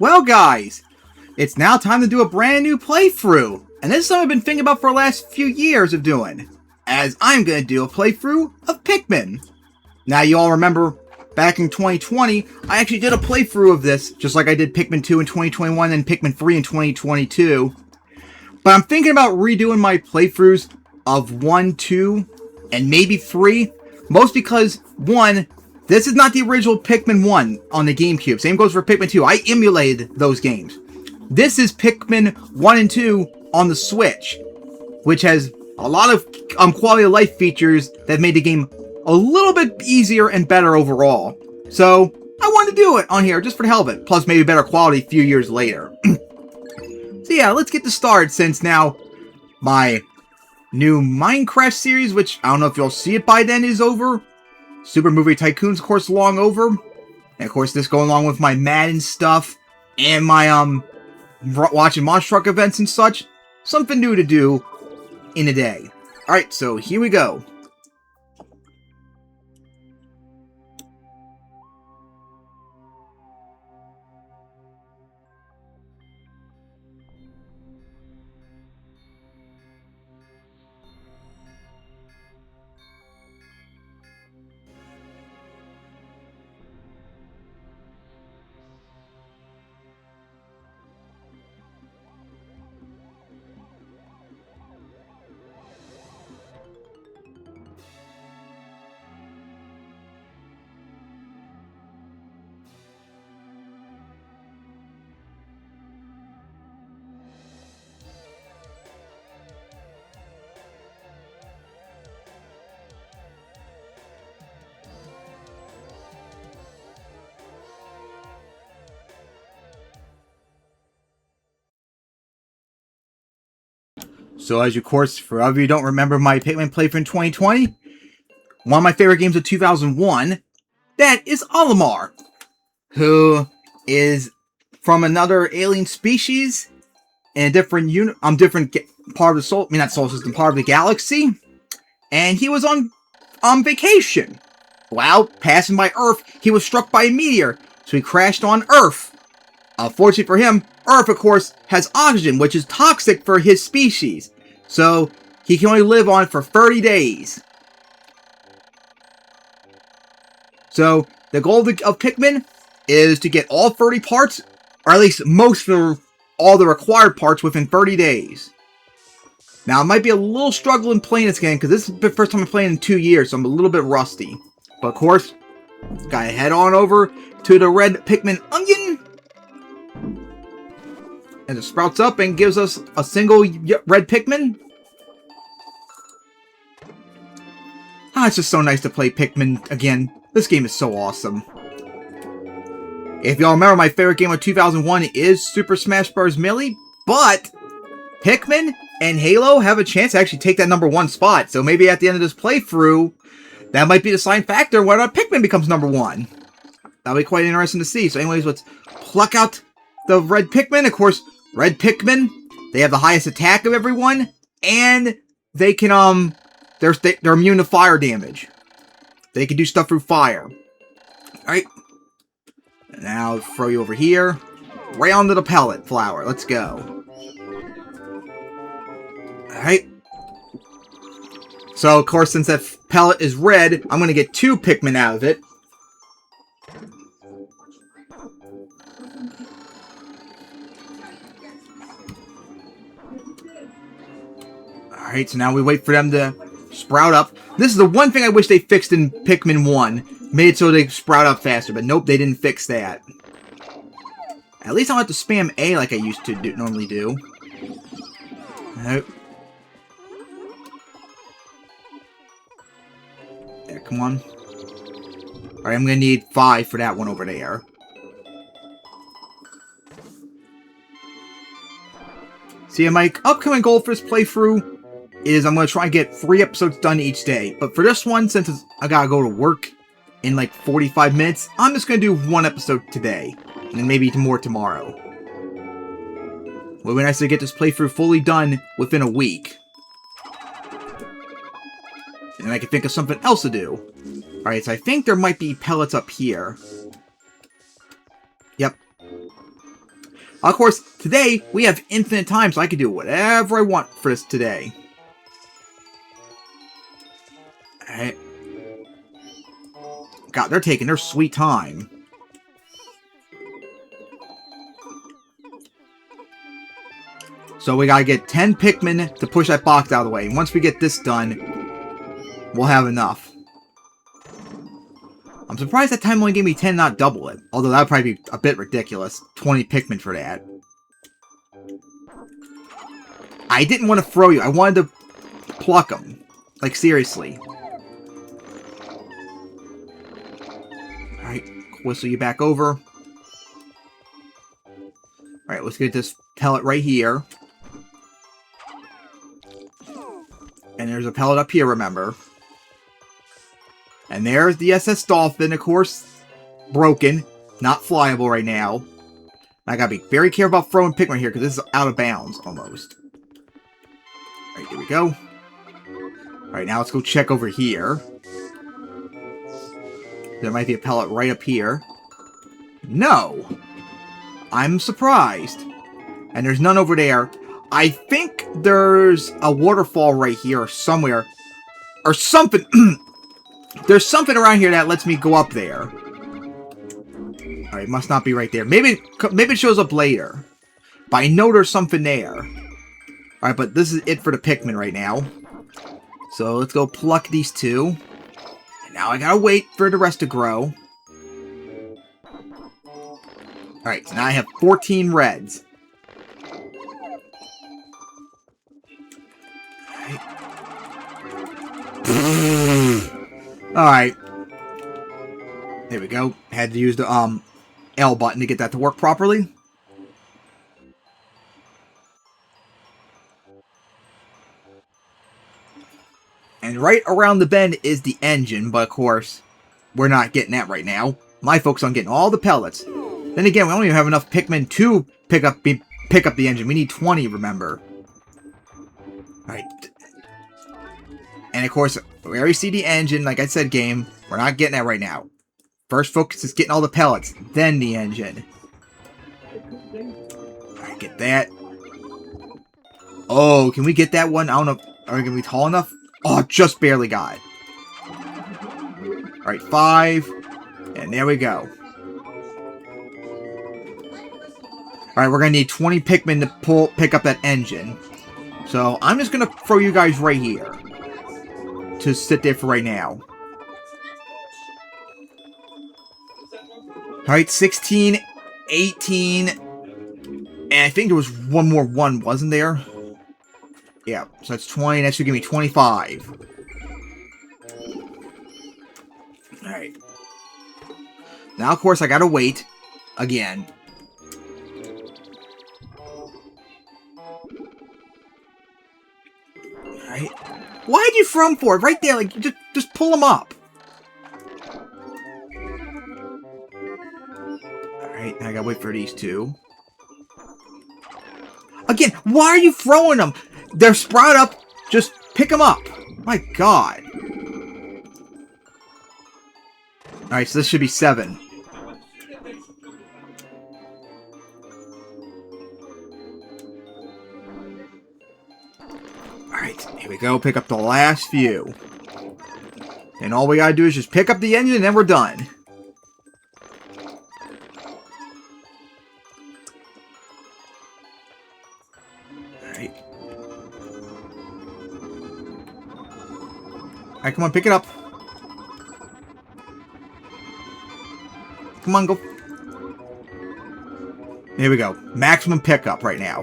Well guys, it's now time to do a brand new playthrough, and this is something I've been thinking about for the last few years of doing, as I'm going to do a playthrough of Pikmin. Now you all remember, back in 2020, I actually did a playthrough of this, just like I did Pikmin 2 in 2021 and Pikmin 3 in 2022. But I'm thinking about redoing my playthroughs of 1, 2, and maybe 3, most because, 1, this is not the original Pikmin 1 on the GameCube. Same goes for Pikmin 2. I emulated those games. This is Pikmin 1 and 2 on the Switch, which has a lot of quality of life features that made the game a little bit easier and better overall. So, I wanted to do it on here just for the hell of it. Plus, maybe better quality a few years later. So yeah, let's get this started since now my new Minecraft series, which I don't know if you'll see it by then, is over. Super Movie Tycoon's, of course, long over. And of course, this going along with my Madden stuff and my watching Monster Truck events and such. Something new to do in a day. Alright, so here we go. So as you, of course, for other of you who don't remember my Pikmin playthrough in 2020, one of my favorite games of 2001, that is Olimar, who is from another alien species in a different part of the not solar system, part of the galaxy, and he was on vacation. While passing by Earth, he was struck by a meteor, so he crashed on Earth. Unfortunately for him, Earth, of course, has oxygen, which is toxic for his species. So, he can only live on for 30 days. So, the goal of Pikmin is to get all 30 parts, or at least most of all the required parts within 30 days. Now, it might be a little struggle in playing this game, because this is the first time I'm playing in 2 years, so I'm a little bit rusty. But of course, gotta head on over to the red Pikmin onion. And it sprouts up and gives us a single red Pikmin. Ah, it's just so nice to play Pikmin again. This game is so awesome. If y'all remember, my favorite game of 2001 is Super Smash Bros. Melee, but Pikmin and Halo have a chance to actually take that #1 spot. So maybe at the end of this playthrough, that might be the deciding factor whether Pikmin becomes #1. That'll be quite interesting to see. So anyways, let's pluck out the red Pikmin. Of course, red Pikmin, they have the highest attack of everyone, and they can, they're immune to fire damage. They can do stuff through fire. Alright. Now, throw you over here. Right onto the pellet flower. Let's go. Alright. So, of course, since that pellet is red, I'm going to get 2 Pikmin out of it. Alright, so now we wait for them to sprout up. This is the one thing I wish they fixed in Pikmin 1. Made it so they sprout up faster, but nope, they didn't fix that. At least I don't have to spam A like I used to normally do. Nope. There, come on. Alright, I'm gonna need 5 for that one over there. See, my upcoming goal for this playthrough is I'm going to try and get 3 episodes done each day. But for this one, since I gotta go to work in like 45 minutes, I'm just going to do 1 episode today. And then maybe more tomorrow. It would be nice to get this playthrough fully done within a week. And I can think of something else to do. Alright, so I think there might be pellets up here. Yep. Of course, today we have infinite time, so I can do whatever I want for this today. Alright. God, they're taking their sweet time. So we gotta get 10 Pikmin to push that box out of the way. And once we get this done, we'll have enough. I'm surprised that time only gave me 10, not double it. Although that would probably be a bit ridiculous. 20 Pikmin for that. I didn't want to throw you. I wanted to pluck them. Like, seriously. Alright, whistle you back over. Alright, let's get this pellet right here. And there's a pellet up here, remember. And there's the SS Dolphin, of course. Broken. Not flyable right now. I gotta be very careful about throwing Pikmin here, because this is out of bounds, almost. Alright, here we go. Alright, now let's go check over here. There might be a pellet right up here. No! I'm surprised. And there's none over there. I think there's a waterfall right here or somewhere. Or something. There's something around here that lets me go up there. Alright, must not be right there. Maybe it shows up later. But I know there's something there. Alright, but this is it for the Pikmin right now. So let's go pluck these two. And now I gotta wait for the rest to grow. Alright, so now I have 14 reds. Alright. There we go. Had to use the L button to get that to work properly. And right around the bend is the engine, but of course, we're not getting that right now. My focus on getting all the pellets. Then again, we don't even have enough Pikmin to pick up the engine. We need 20, remember. Alright. And of course, we already see the engine. Like I said, game, we're not getting that right now. First focus is getting all the pellets, then the engine. Alright, get that. Oh, can we get that one? I don't know. Are we going to be tall enough? Oh, just barely got it. Alright, 5. And there we go. Alright, we're going to need 20 Pikmin to pick up that engine. So, I'm just going to throw you guys right here. To sit there for right now. Alright, 16, 18, and I think there was one more 1, wasn't there? Yeah, so that's 20, that should give me 25. Alright. Now, of course, I gotta wait. Again. Alright. Why'd you throw him for it? Right there, like, just pull him up. Alright, now I gotta wait for these two. Again, why are you throwing them? They're sprout up, just pick them up. My god. Alright, so this should be 7. Alright, here we go. Pick up the last few. And all we gotta do is just pick up the engine and then we're done. Alright. Alright, come on, pick it up. Come on, go. Here we go. Maximum pickup right now.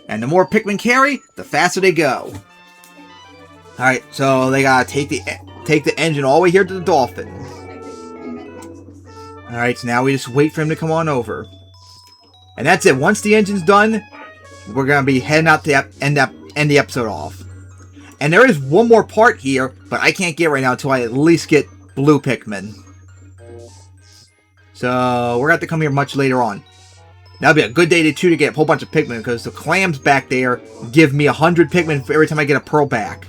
And the more Pikmin carry, the faster they go. Alright, so they gotta take the engine all the way here to the Dolphin. Alright, so now we just wait for him to come on over. And that's it. Once the engine's done, we're gonna be heading out to end the episode off. And there is one more part here, but I can't get right now until I at least get blue Pikmin. So, we're gonna have to come here much later on. That'll be a good day to get a whole bunch of Pikmin, because the clams back there give me 100 Pikmin for every time I get a pearl back.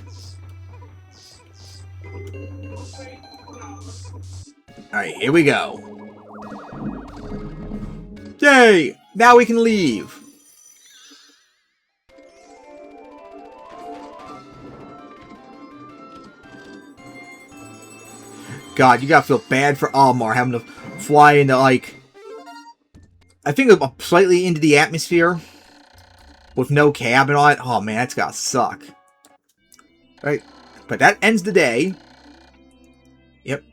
Alright, here we go. Yay! Now we can leave. God, you gotta feel bad for Olimar having to fly into, like, I think slightly into the atmosphere with no cabin on it. Oh man, that's gotta suck. Right, but that ends the day. Yep,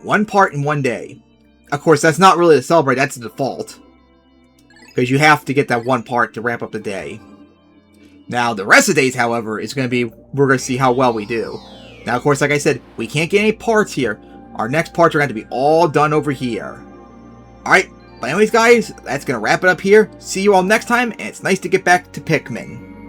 1 part in 1 day. Of course, that's not really to celebrate. That's the default, because you have to get that 1 part to wrap up the day. Now, the rest of the days, however, is going to be, we're going to see how well we do. Now, of course, like I said, we can't get any parts here. Our next parts are going to be all done over here. Alright, but anyways, guys, that's going to wrap it up here. See you all next time, and it's nice to get back to Pikmin.